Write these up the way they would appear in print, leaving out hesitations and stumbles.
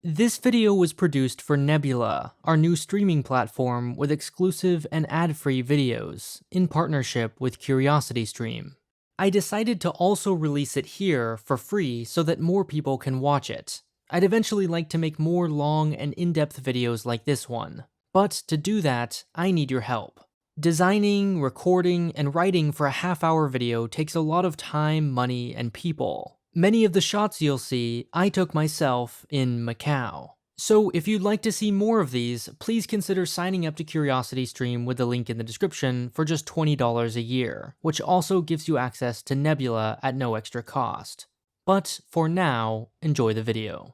This video was produced for Nebula, our new streaming platform with exclusive and ad-free videos, in partnership with CuriosityStream. I decided to also release it here for free so that more people can watch it. I'd eventually like to make more long and in-depth videos like this one, but to do that, I need your help. Designing, recording, and writing for a half-hour video takes a lot of time, money, and people. Many of the shots you'll see, I took myself in Macau. So if you'd like to see more of these, please consider signing up to CuriosityStream with the link in the description for just $20 a year, which also gives you access to Nebula at no extra cost. But for now, enjoy the video.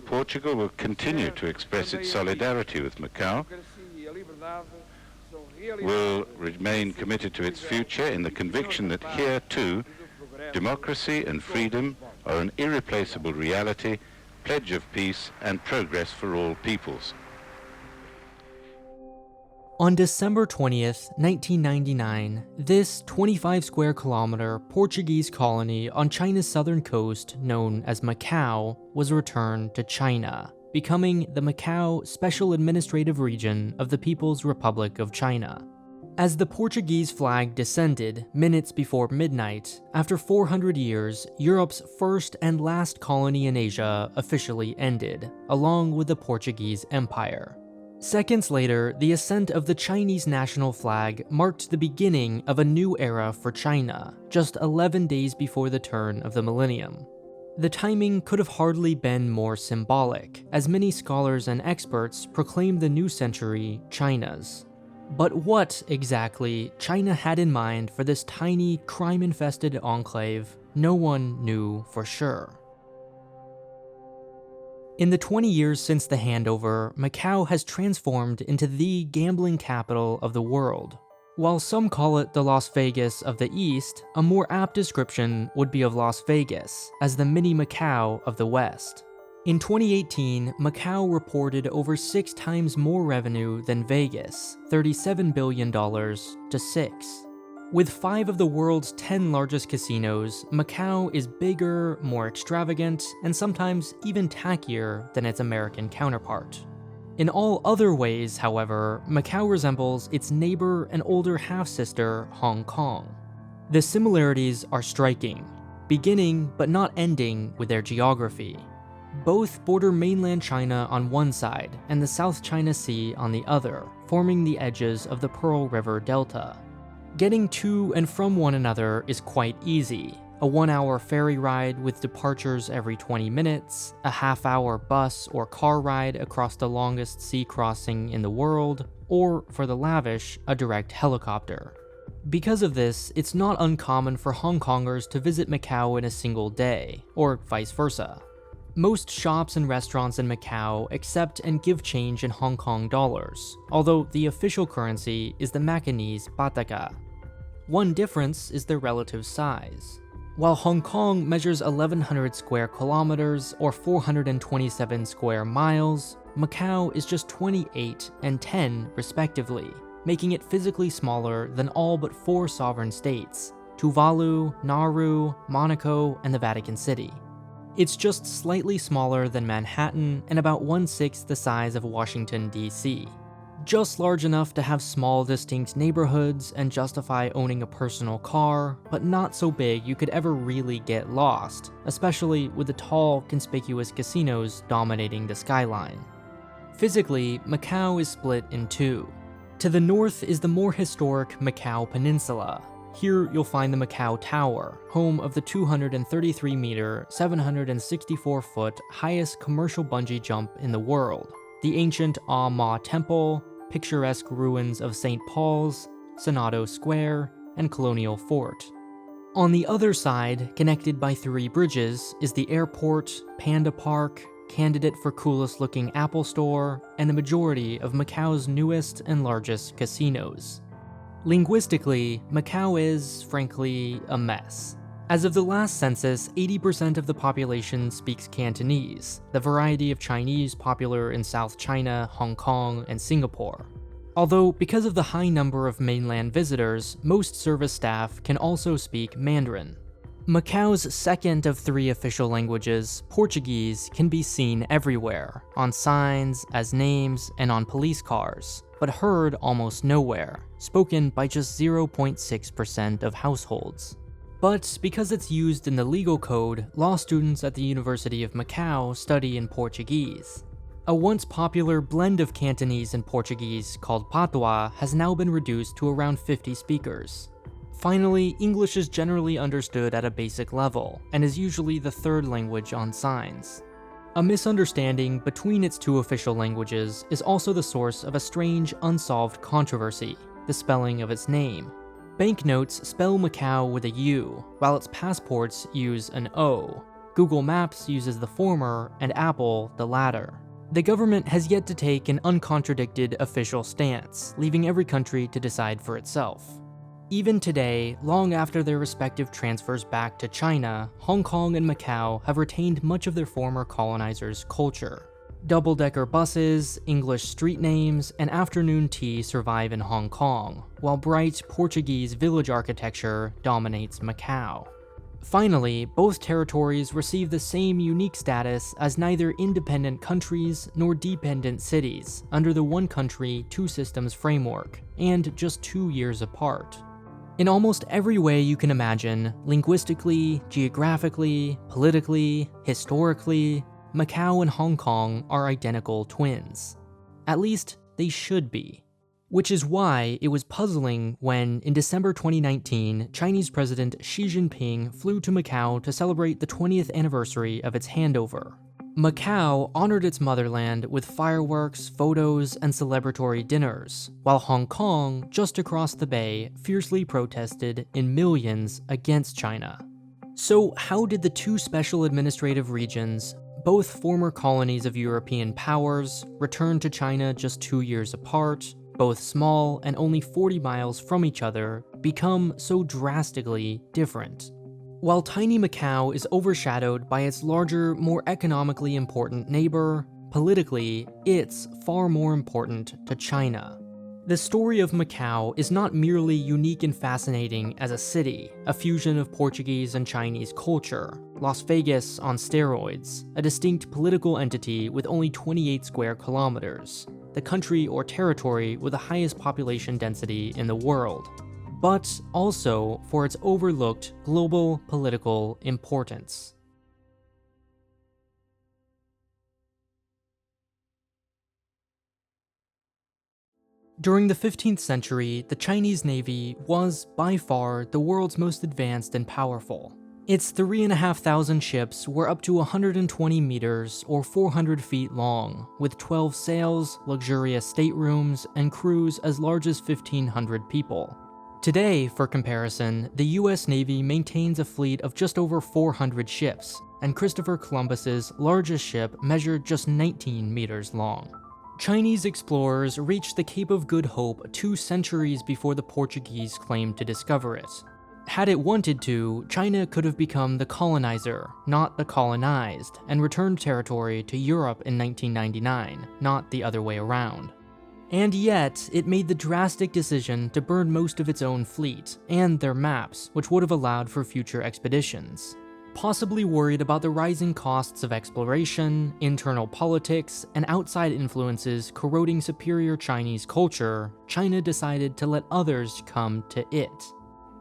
Portugal will continue to express its solidarity with Macau, will remain committed to its future in the conviction that here too, democracy and freedom are an irreplaceable reality, pledge of peace and progress for all peoples. On December 20th, 1999, this 25 square kilometer Portuguese colony on China's southern coast, known as Macau, was returned to China, becoming the Macau Special Administrative Region of the People's Republic of China. As the Portuguese flag descended minutes before midnight, after 400 years, Europe's first and last colony in Asia officially ended, along with the Portuguese Empire. Seconds later, the ascent of the Chinese national flag marked the beginning of a new era for China, just 11 days before the turn of the millennium. The timing could have hardly been more symbolic, as many scholars and experts proclaim the new century China's. But what, exactly, China had in mind for this tiny, crime-infested enclave, no one knew for sure. In the 20 years since the handover, Macau has transformed into the gambling capital of the world. While some call it the Las Vegas of the East, a more apt description would be of Las Vegas as the mini Macau of the West. In 2018, Macau reported over 6 times more revenue than Vegas, $37 billion to 6. With 5 of the world's 10 largest casinos, Macau is bigger, more extravagant, and sometimes even tackier than its American counterpart. In all other ways, however, Macau resembles its neighbor and older half-sister, Hong Kong. The similarities are striking, beginning but not ending with their geography. Both border mainland China on one side and the South China Sea on the other, forming the edges of the Pearl River Delta. Getting to and from one another is quite easy. A 1-hour ferry ride with departures every 20 minutes, a half-hour bus or car ride across the longest sea crossing in the world, or, for the lavish, a direct helicopter. Because of this, it's not uncommon for Hong Kongers to visit Macau in a single day, or vice versa. Most shops and restaurants in Macau accept and give change in Hong Kong dollars, although the official currency is the Macanese bataka. One difference is their relative size. While Hong Kong measures 1,100 square kilometers or 427 square miles, Macau is just 28 and 10 respectively, making it physically smaller than all but 4 sovereign states: Tuvalu, Nauru, Monaco, and the Vatican City. It's just slightly smaller than Manhattan and about 1/6 the size of Washington, D.C. Just large enough to have small distinct neighborhoods and justify owning a personal car, but not so big you could ever really get lost, especially with the tall, conspicuous casinos dominating the skyline. Physically, Macau is split in 2. To the north is the more historic Macau Peninsula. Here you'll find the Macau Tower, home of the 233-meter, 764-foot highest commercial bungee jump in the world, the ancient Ah Ma Temple, picturesque ruins of St. Paul's, Senado Square, and Colonial Fort. On the other side, connected by 3 bridges, is the airport, Panda Park, candidate for coolest looking Apple Store, and the majority of Macau's newest and largest casinos. Linguistically, Macau is, frankly, a mess. As of the last census, 80% of the population speaks Cantonese, the variety of Chinese popular in South China, Hong Kong, and Singapore. Although, because of the high number of mainland visitors, most service staff can also speak Mandarin. Macau's second of 3 official languages, Portuguese, can be seen everywhere, on signs, as names, and on police cars, but heard almost nowhere, spoken by just 0.6% of households. But because it's used in the legal code, law students at the University of Macau study in Portuguese. A once popular blend of Cantonese and Portuguese called patois has now been reduced to around 50 speakers. Finally, English is generally understood at a basic level, and is usually the third language on signs. A misunderstanding between its 2 official languages is also the source of a strange, unsolved controversy: the spelling of its name. Banknotes spell Macau with a U, while its passports use an O. Google Maps uses the former, and Apple the latter. The government has yet to take an uncontradicted official stance, leaving every country to decide for itself. Even today, long after their respective transfers back to China, Hong Kong and Macau have retained much of their former colonizers' culture. Double-decker buses, English street names, and afternoon tea survive in Hong Kong, while bright Portuguese village architecture dominates Macau. Finally, both territories receive the same unique status as neither independent countries nor dependent cities under the one country, two systems framework, and just 2 years apart. In almost every way you can imagine, linguistically, geographically, politically, historically, Macau and Hong Kong are identical twins. At least, they should be. Which is why it was puzzling when, in December 2019, Chinese President Xi Jinping flew to Macau to celebrate the 20th anniversary of its handover. Macau honored its motherland with fireworks, photos, and celebratory dinners, while Hong Kong, just across the bay, fiercely protested in millions against China. So how did the 2 special administrative regions, both former colonies of European powers, return to China just 2 years apart, both small and only 40 miles from each other, become so drastically different? While tiny Macau is overshadowed by its larger, more economically important neighbor, politically, it's far more important to China. The story of Macau is not merely unique and fascinating as a city, a fusion of Portuguese and Chinese culture, Las Vegas on steroids, a distinct political entity with only 28 square kilometers, the country or territory with the highest population density in the world, but also for its overlooked global political importance. During the 15th century, the Chinese Navy was, by far, the world's most advanced and powerful. Its 3,500 ships were up to 120 meters or 400 feet long, with 12 sails, luxurious staterooms, and crews as large as 1,500 people. Today, for comparison, the US Navy maintains a fleet of just over 400 ships, and Christopher Columbus's largest ship measured just 19 meters long. Chinese explorers reached the Cape of Good Hope 2 centuries before the Portuguese claimed to discover it. Had it wanted to, China could have become the colonizer, not the colonized, and returned territory to Europe in 1999, not the other way around. And yet, it made the drastic decision to burn most of its own fleet, and their maps, which would have allowed for future expeditions. Possibly worried about the rising costs of exploration, internal politics, and outside influences corroding superior Chinese culture, China decided to let others come to it.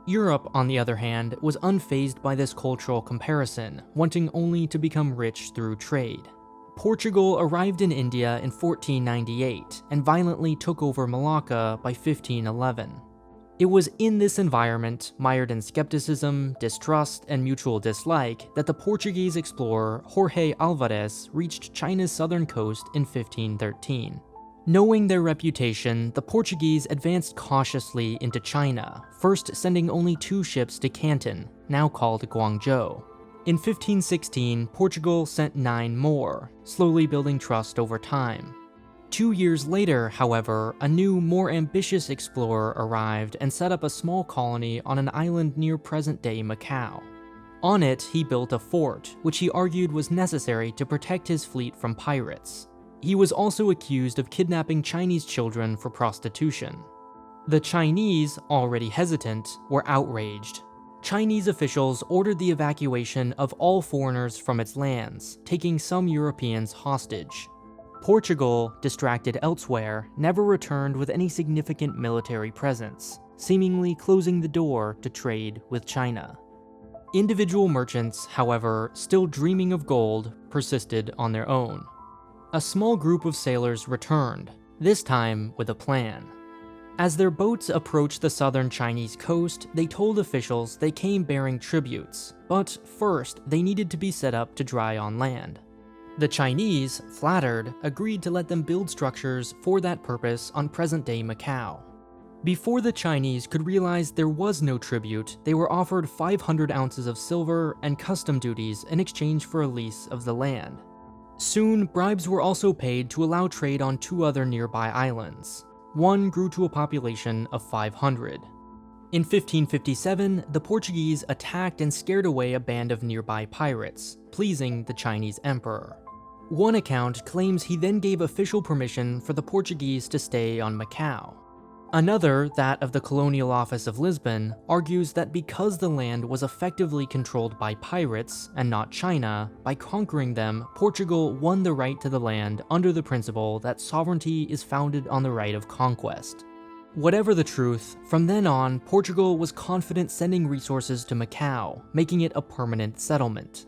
Europe, on the other hand, was unfazed by this cultural comparison, wanting only to become rich through trade. Portugal arrived in India in 1498 and violently took over Malacca by 1511. It was in this environment, mired in skepticism, distrust, and mutual dislike, that the Portuguese explorer Jorge Alvarez reached China's southern coast in 1513. Knowing their reputation, the Portuguese advanced cautiously into China, first sending only 2 ships to Canton, now called Guangzhou. In 1516, Portugal sent 9 more, slowly building trust over time. 2 years later, however, a new, more ambitious explorer arrived and set up a small colony on an island near present-day Macau. On it, he built a fort, which he argued was necessary to protect his fleet from pirates. He was also accused of kidnapping Chinese children for prostitution. The Chinese, already hesitant, were outraged. Chinese officials ordered the evacuation of all foreigners from its lands, taking some Europeans hostage. Portugal, distracted elsewhere, never returned with any significant military presence, seemingly closing the door to trade with China. Individual merchants, however, still dreaming of gold, persisted on their own. A small group of sailors returned, this time with a plan. As their boats approached the southern Chinese coast, they told officials they came bearing tributes, but first they needed to be set up to dry on land. The Chinese, flattered, agreed to let them build structures for that purpose on present-day Macau. Before the Chinese could realize there was no tribute, they were offered 500 ounces of silver and custom duties in exchange for a lease of the land. Soon, bribes were also paid to allow trade on 2 other nearby islands. One grew to a population of 500. In 1557, the Portuguese attacked and scared away a band of nearby pirates, pleasing the Chinese emperor. One account claims he then gave official permission for the Portuguese to stay on Macau. Another, that of the Colonial Office of Lisbon, argues that because the land was effectively controlled by pirates and not China, by conquering them, Portugal won the right to the land under the principle that sovereignty is founded on the right of conquest. Whatever the truth, from then on, Portugal was confident sending resources to Macau, making it a permanent settlement.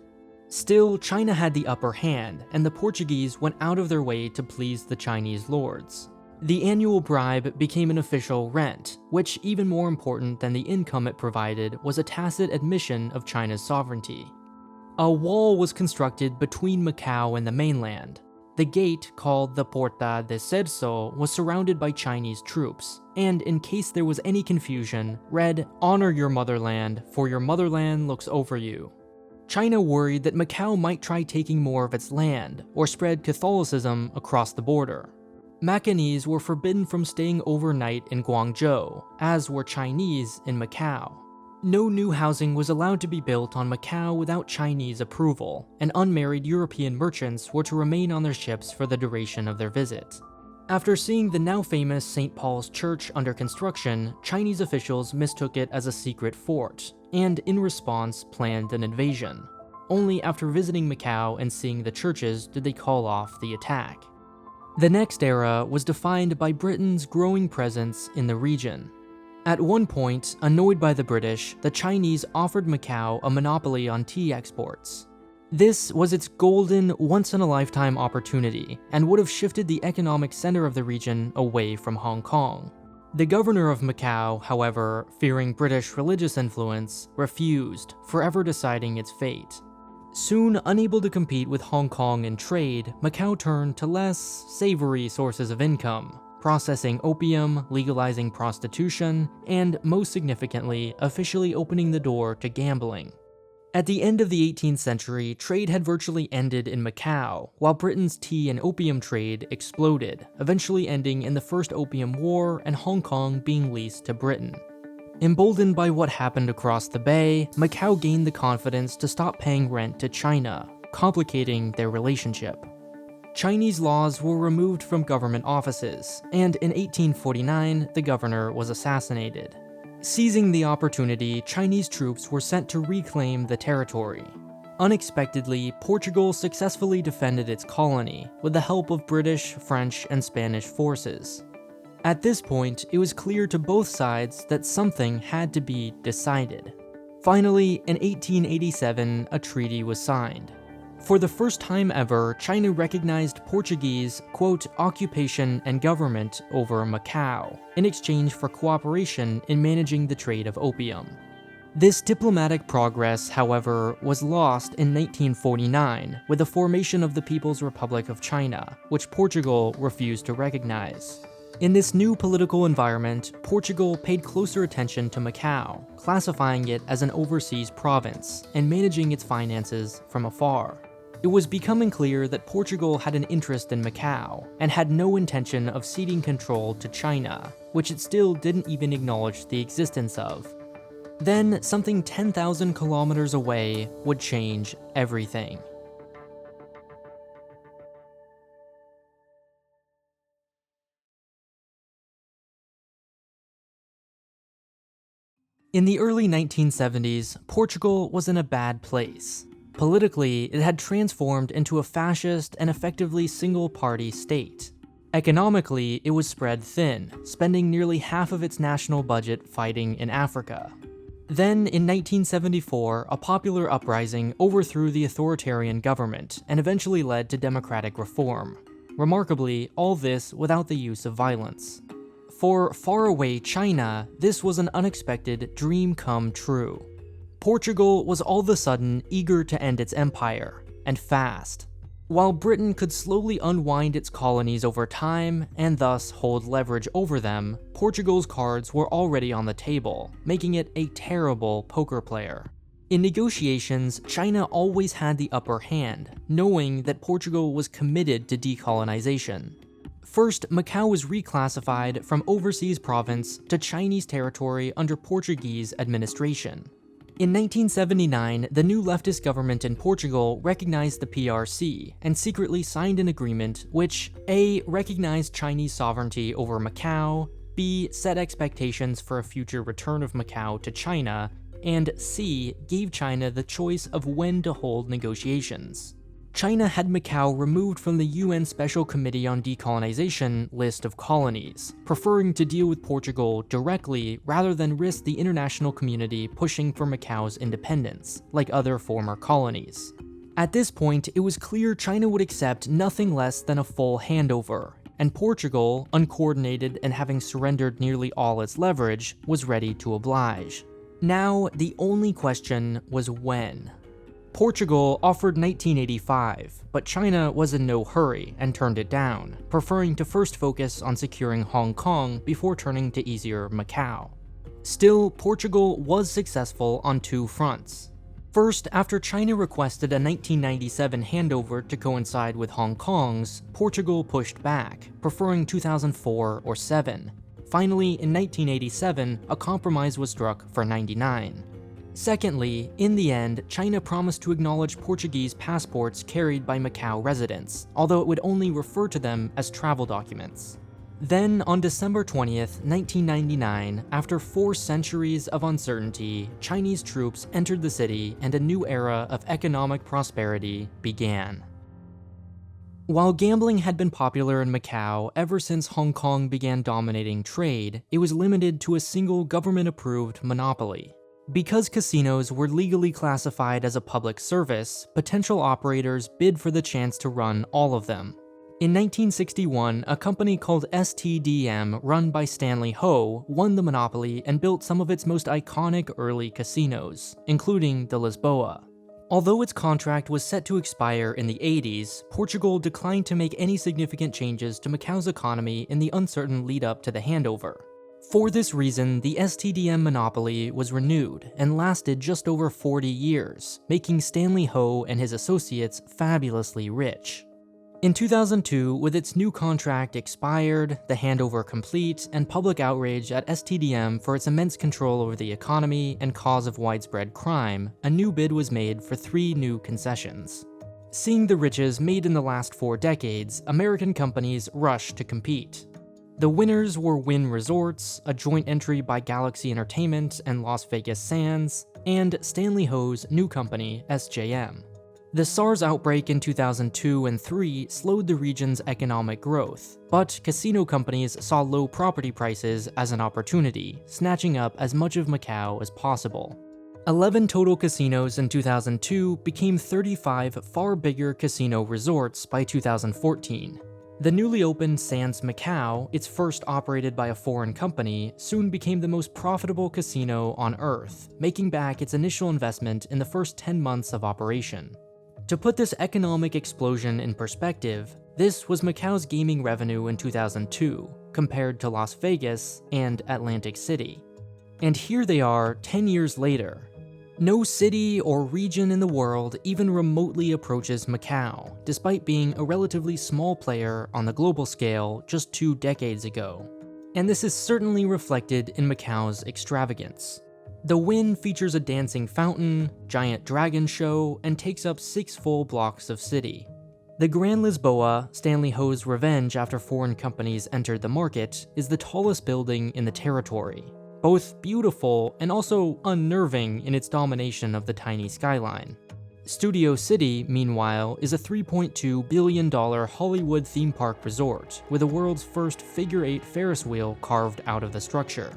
Still, China had the upper hand, and the Portuguese went out of their way to please the Chinese lords. The annual bribe became an official rent, which, even more important than the income it provided, was a tacit admission of China's sovereignty. A wall was constructed between Macau and the mainland. The gate, called the Porta de Cerso, was surrounded by Chinese troops, and in case there was any confusion, read, "Honor your motherland, for your motherland looks over you." China worried that Macau might try taking more of its land, or spread Catholicism across the border. Macanese were forbidden from staying overnight in Guangzhou, as were Chinese in Macau. No new housing was allowed to be built on Macau without Chinese approval, and unmarried European merchants were to remain on their ships for the duration of their visit. After seeing the now famous St. Paul's Church under construction, Chinese officials mistook it as a secret fort, and in response planned an invasion. Only after visiting Macau and seeing the churches did they call off the attack. The next era was defined by Britain's growing presence in the region. At one point, annoyed by the British, the Chinese offered Macau a monopoly on tea exports. This was its golden, once-in-a-lifetime opportunity, and would have shifted the economic center of the region away from Hong Kong. The governor of Macau, however, fearing British religious influence, refused, forever deciding its fate. Soon unable to compete with Hong Kong in trade, Macau turned to less savory sources of income, processing opium, legalizing prostitution, and, most significantly, officially opening the door to gambling. At the end of the 18th century, trade had virtually ended in Macau, while Britain's tea and opium trade exploded, eventually ending in the First Opium War and Hong Kong being leased to Britain. Emboldened by what happened across the bay, Macau gained the confidence to stop paying rent to China, complicating their relationship. Chinese laws were removed from government offices, and in 1849, the governor was assassinated. Seizing the opportunity, Chinese troops were sent to reclaim the territory. Unexpectedly, Portugal successfully defended its colony, with the help of British, French, and Spanish forces. At this point, it was clear to both sides that something had to be decided. Finally, in 1887, a treaty was signed. For the first time ever, China recognized Portuguese, quote, occupation and government over Macau, in exchange for cooperation in managing the trade of opium. This diplomatic progress, however, was lost in 1949 with the formation of the People's Republic of China, which Portugal refused to recognize. In this new political environment, Portugal paid closer attention to Macau, classifying it as an overseas province and managing its finances from afar. It was becoming clear that Portugal had an interest in Macau and had no intention of ceding control to China, which it still didn't even acknowledge the existence of. Then, something 10,000 kilometers away would change everything. In the early 1970s, Portugal was in a bad place. Politically, it had transformed into a fascist and effectively single-party state. Economically, it was spread thin, spending nearly half of its national budget fighting in Africa. Then, in 1974, a popular uprising overthrew the authoritarian government and eventually led to democratic reform. Remarkably, all this without the use of violence. For faraway China, this was an unexpected dream come true. Portugal was all of a sudden eager to end its empire, and fast. While Britain could slowly unwind its colonies over time and thus hold leverage over them, Portugal's cards were already on the table, making it a terrible poker player. In negotiations, China always had the upper hand, knowing that Portugal was committed to decolonization. First, Macau was reclassified from overseas province to Chinese territory under Portuguese administration. In 1979, the new leftist government in Portugal recognized the PRC and secretly signed an agreement which A. recognized Chinese sovereignty over Macau, B. set expectations for a future return of Macau to China, and C. gave China the choice of when to hold negotiations. China had Macau removed from the UN Special Committee on Decolonization list of colonies, preferring to deal with Portugal directly rather than risk the international community pushing for Macau's independence, like other former colonies. At this point, it was clear China would accept nothing less than a full handover, and Portugal, uncoordinated and having surrendered nearly all its leverage, was ready to oblige. Now, the only question was when. Portugal offered 1985, but China was in no hurry and turned it down, preferring to first focus on securing Hong Kong before turning to easier Macau. Still, Portugal was successful on two fronts. First, after China requested a 1997 handover to coincide with Hong Kong's, Portugal pushed back, preferring 2004 or 7. Finally, in 1987, a compromise was struck for 99. Secondly, in the end, China promised to acknowledge Portuguese passports carried by Macau residents, although it would only refer to them as travel documents. Then, on December 20th, 1999, after 4 centuries of uncertainty, Chinese troops entered the city and a new era of economic prosperity began. While gambling had been popular in Macau ever since Hong Kong began dominating trade, it was limited to a single government-approved monopoly. Because casinos were legally classified as a public service, potential operators bid for the chance to run all of them. In 1961, a company called STDM, run by Stanley Ho, won the monopoly and built some of its most iconic early casinos, including the Lisboa. Although its contract was set to expire in the 80s, Portugal declined to make any significant changes to Macau's economy in the uncertain lead-up to the handover. For this reason, the STDM monopoly was renewed and lasted just over 40 years, making Stanley Ho and his associates fabulously rich. In 2002, with its new contract expired, the handover complete, and public outrage at STDM for its immense control over the economy and cause of widespread crime, a new bid was made for 3 new concessions. Seeing the riches made in the last 4 decades, American companies rushed to compete. The winners were Wynn Resorts, a joint entry by Galaxy Entertainment and Las Vegas Sands, and Stanley Ho's new company, SJM. The SARS outbreak in 2002 and 3 slowed the region's economic growth, but casino companies saw low property prices as an opportunity, snatching up as much of Macau as possible. 11 total casinos in 2002 became 35 far bigger casino resorts by 2014. The newly opened Sands Macau, its first operated by a foreign company, soon became the most profitable casino on Earth, making back its initial investment in the first 10 months of operation. To put this economic explosion in perspective, this was Macau's gaming revenue in 2002, compared to Las Vegas and Atlantic City. And here they are 10 years later. No city or region in the world even remotely approaches Macau, despite being a relatively small player on the global scale just 2 decades ago. And this is certainly reflected in Macau's extravagance. The Wynn features a dancing fountain, giant dragon show, and takes up 6 full blocks of city. The Grand Lisboa, Stanley Ho's revenge after foreign companies entered the market, is the tallest building in the territory. both beautiful and also unnerving in its domination of the tiny skyline. Studio City, meanwhile, is a $3.2 billion Hollywood theme park resort with the world's first figure-8 Ferris wheel carved out of the structure.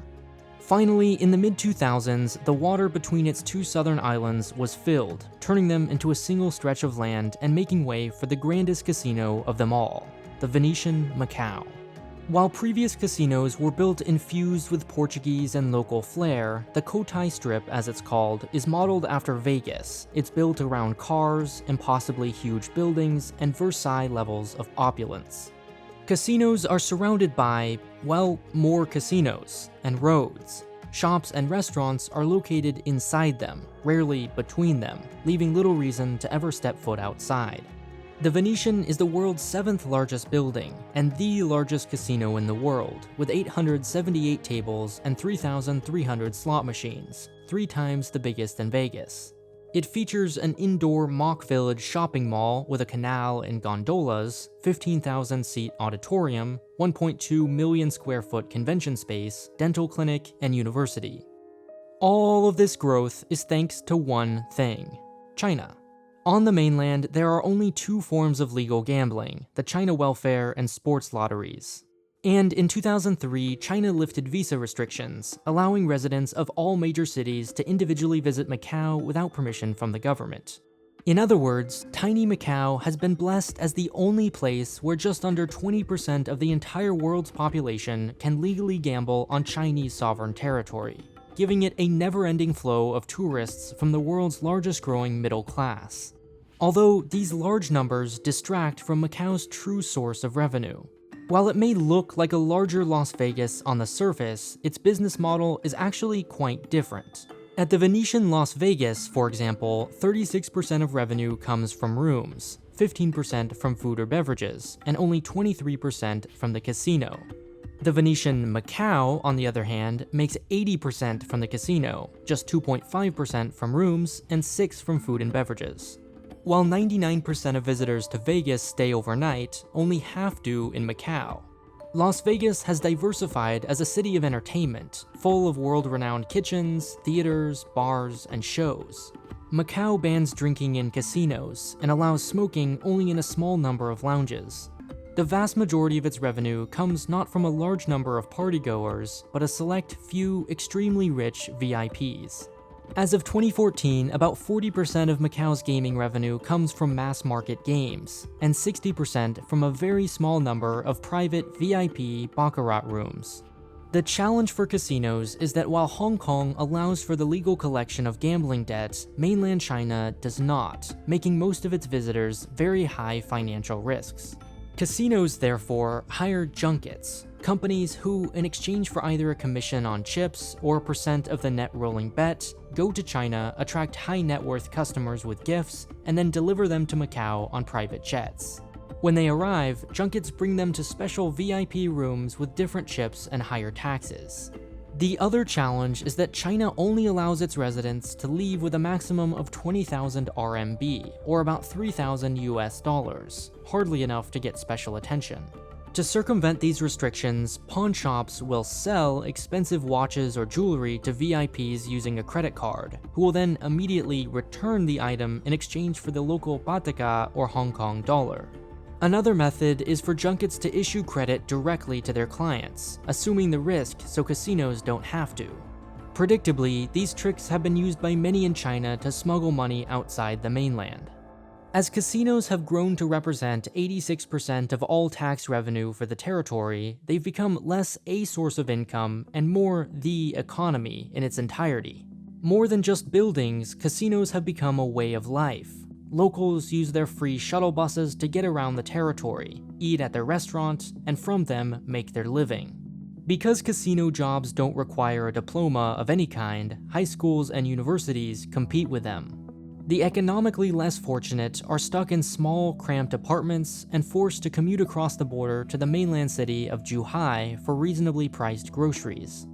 Finally, in the mid-2000s, the water between its two southern islands was filled, turning them into a single stretch of land and making way for the grandest casino of them all, the Venetian Macau. While previous casinos were built infused with Portuguese and local flair, the Cotai Strip, as it's called, is modeled after Vegas. It's built around cars, impossibly huge buildings, and Versailles levels of opulence. Casinos are surrounded by, well, more casinos and roads. Shops and restaurants are located inside them, rarely between them, leaving little reason to ever step foot outside. The Venetian is the world's 7th largest building, and the largest casino in the world, with 878 tables and 3,300 slot machines, 3 times the biggest in Vegas. It features an indoor mock village shopping mall with a canal and gondolas, 15,000-seat auditorium, 1.2 million square foot convention space, dental clinic, and university. All of this growth is thanks to one thing: China. On the mainland, there are only 2 forms of legal gambling: the China welfare and sports lotteries. And in 2003, China lifted visa restrictions, allowing residents of all major cities to individually visit Macau without permission from the government. In other words, tiny Macau has been blessed as the only place where just under 20% of the entire world's population can legally gamble on Chinese sovereign territory, giving it a never-ending flow of tourists from the world's largest growing middle class. Although these large numbers distract from Macau's true source of revenue. While it may look like a larger Las Vegas on the surface, its business model is actually quite different. At the Venetian Las Vegas, for example, 36% of revenue comes from rooms, 15% from food or beverages, and only 23% from the casino. The Venetian Macau, on the other hand, makes 80% from the casino, just 2.5% from rooms, and 6% from food and beverages. While 99% of visitors to Vegas stay overnight, only half do in Macau. Las Vegas has diversified as a city of entertainment, full of world-renowned kitchens, theaters, bars, and shows. Macau bans drinking in casinos and allows smoking only in a small number of lounges. The vast majority of its revenue comes not from a large number of partygoers, but a select few extremely rich VIPs. As of 2014, about 40% of Macau's gaming revenue comes from mass-market games, and 60% from a very small number of private VIP baccarat rooms. The challenge for casinos is that while Hong Kong allows for the legal collection of gambling debts, mainland China does not, making most of its visitors very high financial risks. Casinos, therefore, hire junkets, companies who, in exchange for either a commission on chips or a percent of the net rolling bet, go to China, attract high net worth customers with gifts, and then deliver them to Macau on private jets. When they arrive, junkets bring them to special VIP rooms with different chips and higher taxes. The other challenge is that China only allows its residents to leave with a maximum of 20,000 RMB, or about $3,000 US, hardly enough to get special attention. To circumvent these restrictions, pawn shops will sell expensive watches or jewelry to VIPs using a credit card, who will then immediately return the item in exchange for the local bahtaka or Hong Kong dollar. Another method is for junkets to issue credit directly to their clients, assuming the risk so casinos don't have to. Predictably, these tricks have been used by many in China to smuggle money outside the mainland. As casinos have grown to represent 86% of all tax revenue for the territory, they've become less a source of income and more the economy in its entirety. More than just buildings, casinos have become a way of life. Locals use their free shuttle buses to get around the territory, eat at their restaurant, and from them make their living. Because casino jobs don't require a diploma of any kind, high schools and universities compete with them. The economically less fortunate are stuck in small, cramped apartments and forced to commute across the border to the mainland city of Zhuhai for reasonably priced groceries.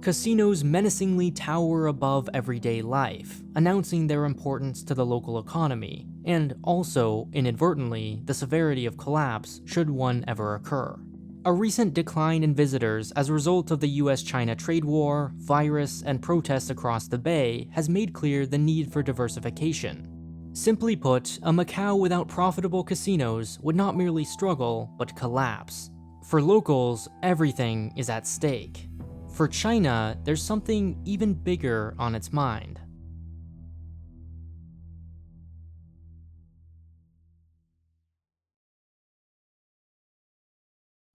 Casinos menacingly tower above everyday life, announcing their importance to the local economy, and also, inadvertently, the severity of collapse should one ever occur. A recent decline in visitors as a result of the US-China trade war, virus, and protests across the Bay has made clear the need for diversification. Simply put, a Macau without profitable casinos would not merely struggle, but collapse. For locals, everything is at stake. For China, there's something even bigger on its mind.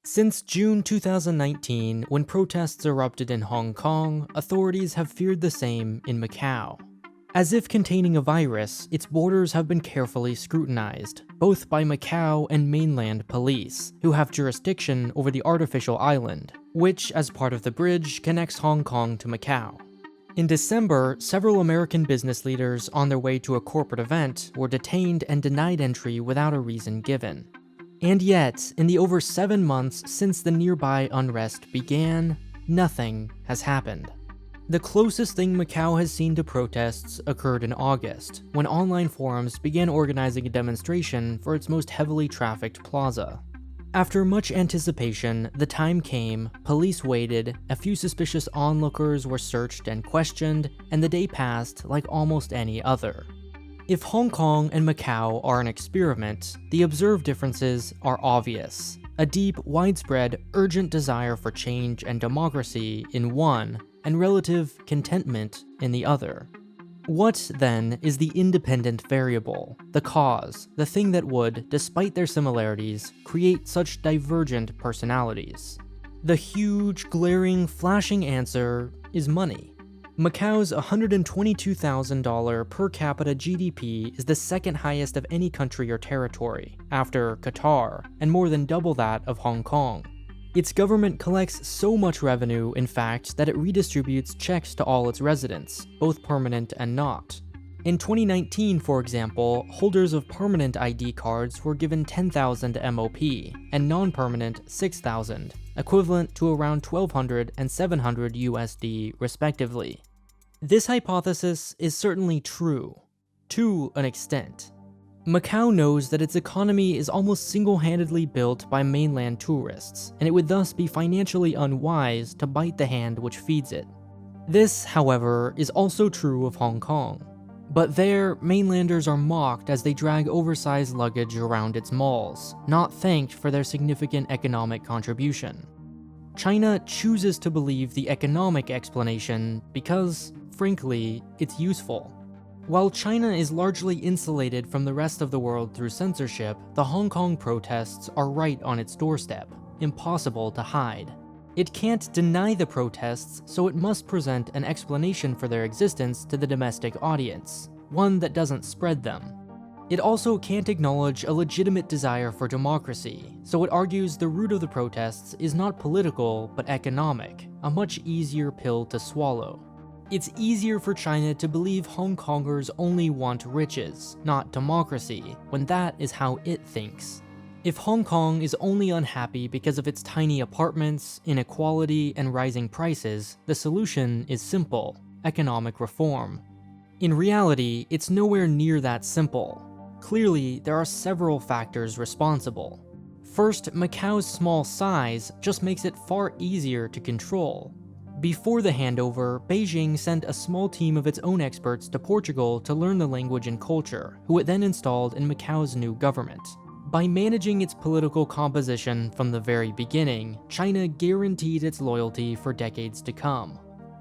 Since June 2019, when protests erupted in Hong Kong, authorities have feared the same in Macau. As if containing a virus, its borders have been carefully scrutinized, both by Macau and mainland police, who have jurisdiction over the artificial island, which, as part of the bridge, connects Hong Kong to Macau. In December, several American business leaders on their way to a corporate event were detained and denied entry without a reason given. And yet, in the over 7 months since the nearby unrest began, nothing has happened. The closest thing Macau has seen to protests occurred in August, when online forums began organizing a demonstration for its most heavily trafficked plaza. After much anticipation, the time came, police waited, a few suspicious onlookers were searched and questioned, and the day passed like almost any other. If Hong Kong and Macau are an experiment, the observed differences are obvious. A deep, widespread, urgent desire for change and democracy in one, and relative contentment in the other. What, then, is the independent variable, the cause, the thing that would, despite their similarities, create such divergent personalities? The huge, glaring, flashing answer is money. Macau's $122,000 per capita GDP is the second highest of any country or territory, after Qatar, and more than double that of Hong Kong. Its government collects so much revenue, in fact, that it redistributes checks to all its residents, both permanent and not. In 2019, for example, holders of permanent ID cards were given 10,000 MOP, and non-permanent 6,000, equivalent to around 1,200 and 700 USD, respectively. This hypothesis is certainly true, to an extent. Macau knows that its economy is almost single-handedly built by mainland tourists, and it would thus be financially unwise to bite the hand which feeds it. This, however, is also true of Hong Kong. But there, mainlanders are mocked as they drag oversized luggage around its malls, not thanked for their significant economic contribution. China chooses to believe the economic explanation because, frankly, it's useful. While China is largely insulated from the rest of the world through censorship, the Hong Kong protests are right on its doorstep, impossible to hide. It can't deny the protests, so it must present an explanation for their existence to the domestic audience, one that doesn't spread them. It also can't acknowledge a legitimate desire for democracy, so it argues the root of the protests is not political, but economic, a much easier pill to swallow. It's easier for China to believe Hong Kongers only want riches, not democracy, when that is how it thinks. If Hong Kong is only unhappy because of its tiny apartments, inequality, and rising prices, the solution is simple: economic reform. In reality, it's nowhere near that simple. Clearly, there are several factors responsible. First, Macau's small size just makes it far easier to control. Before the handover, Beijing sent a small team of its own experts to Portugal to learn the language and culture, who it then installed in Macau's new government. By managing its political composition from the very beginning, China guaranteed its loyalty for decades to come.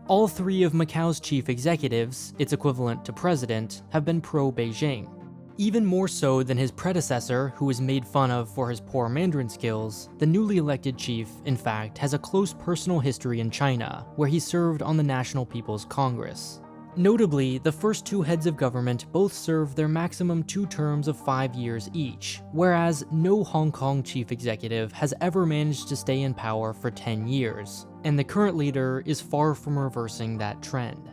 All three of Macau's chief executives, its equivalent to president, have been pro-Beijing. Even more so than his predecessor, who was made fun of for his poor Mandarin skills, the newly elected chief, in fact, has a close personal history in China, where he served on the National People's Congress. Notably, the first two heads of government both served their maximum 2 terms of 5 years each, whereas no Hong Kong chief executive has ever managed to stay in power for 10 years, and the current leader is far from reversing that trend.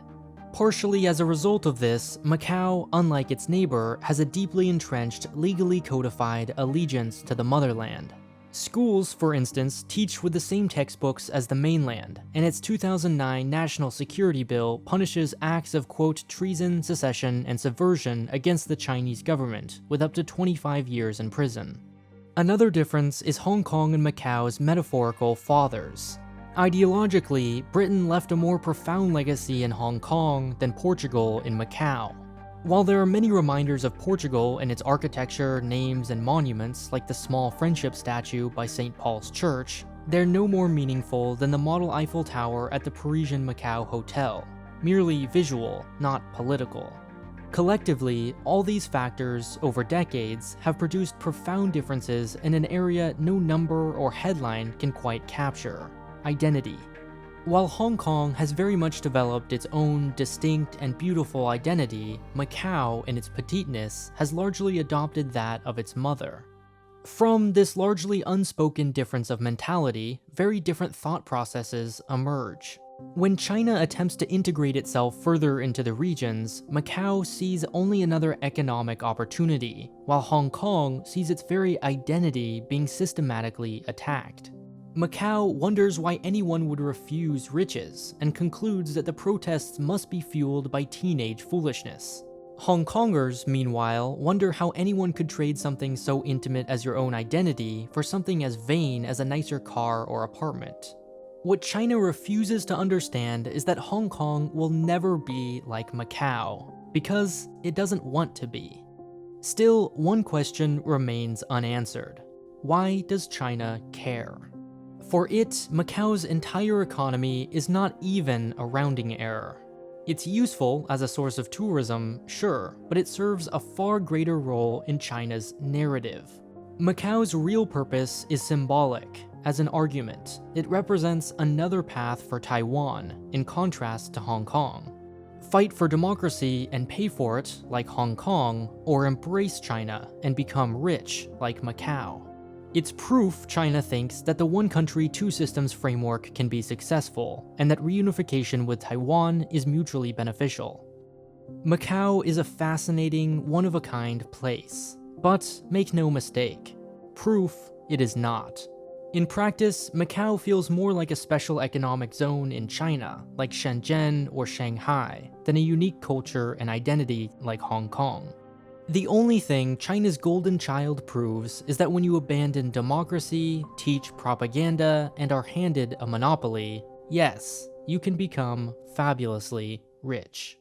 Partially as a result of this, Macau, unlike its neighbor, has a deeply entrenched, legally codified allegiance to the motherland. Schools, for instance, teach with the same textbooks as the mainland, and its 2009 National Security Bill punishes acts of, quote, treason, secession, and subversion against the Chinese government, with up to 25 years in prison. Another difference is Hong Kong and Macau's metaphorical fathers. Ideologically, Britain left a more profound legacy in Hong Kong than Portugal in Macau. While there are many reminders of Portugal in its architecture, names, and monuments, like the small friendship statue by St. Paul's Church, they're no more meaningful than the model Eiffel Tower at the Parisian Macau Hotel, merely visual, not political. Collectively, all these factors, over decades, have produced profound differences in an area no number or headline can quite capture: identity. While Hong Kong has very much developed its own distinct and beautiful identity, Macau, in its petiteness, has largely adopted that of its mother. From this largely unspoken difference of mentality, very different thought processes emerge. When China attempts to integrate itself further into the regions, Macau sees only another economic opportunity, while Hong Kong sees its very identity being systematically attacked. Macau wonders why anyone would refuse riches, and concludes that the protests must be fueled by teenage foolishness. Hong Kongers, meanwhile, wonder how anyone could trade something so intimate as your own identity for something as vain as a nicer car or apartment. What China refuses to understand is that Hong Kong will never be like Macau, because it doesn't want to be. Still, one question remains unanswered. Why does China care? For it, Macau's entire economy is not even a rounding error. It's useful as a source of tourism, sure, but it serves a far greater role in China's narrative. Macau's real purpose is symbolic. As an argument, it represents another path for Taiwan, in contrast to Hong Kong. Fight for democracy and pay for it, like Hong Kong, or embrace China and become rich, like Macau. It's proof China thinks that the one country, two systems framework can be successful, and that reunification with Taiwan is mutually beneficial. Macau is a fascinating, one-of-a-kind place, but make no mistake, proof it is not. In practice, Macau feels more like a special economic zone in China, like Shenzhen or Shanghai, than a unique culture and identity like Hong Kong. The only thing China's golden child proves is that when you abandon democracy, teach propaganda, and are handed a monopoly, yes, you can become fabulously rich.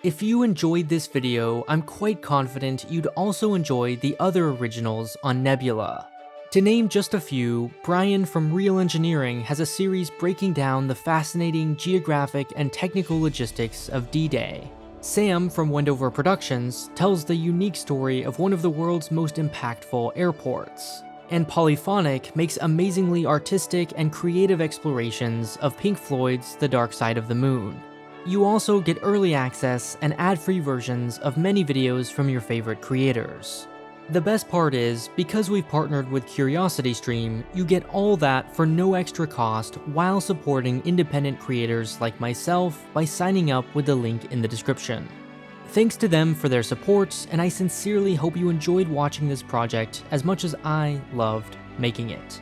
If you enjoyed this video, I'm quite confident you'd also enjoy the other originals on Nebula. To name just a few, Brian from Real Engineering has a series breaking down the fascinating geographic and technical logistics of D-Day. Sam from Wendover Productions tells the unique story of one of the world's most impactful airports. And Polyphonic makes amazingly artistic and creative explorations of Pink Floyd's The Dark Side of the Moon. You also get early access and ad-free versions of many videos from your favorite creators. The best part is, because we've partnered with CuriosityStream, you get all that for no extra cost while supporting independent creators like myself by signing up with the link in the description. Thanks to them for their support, and I sincerely hope you enjoyed watching this project as much as I loved making it.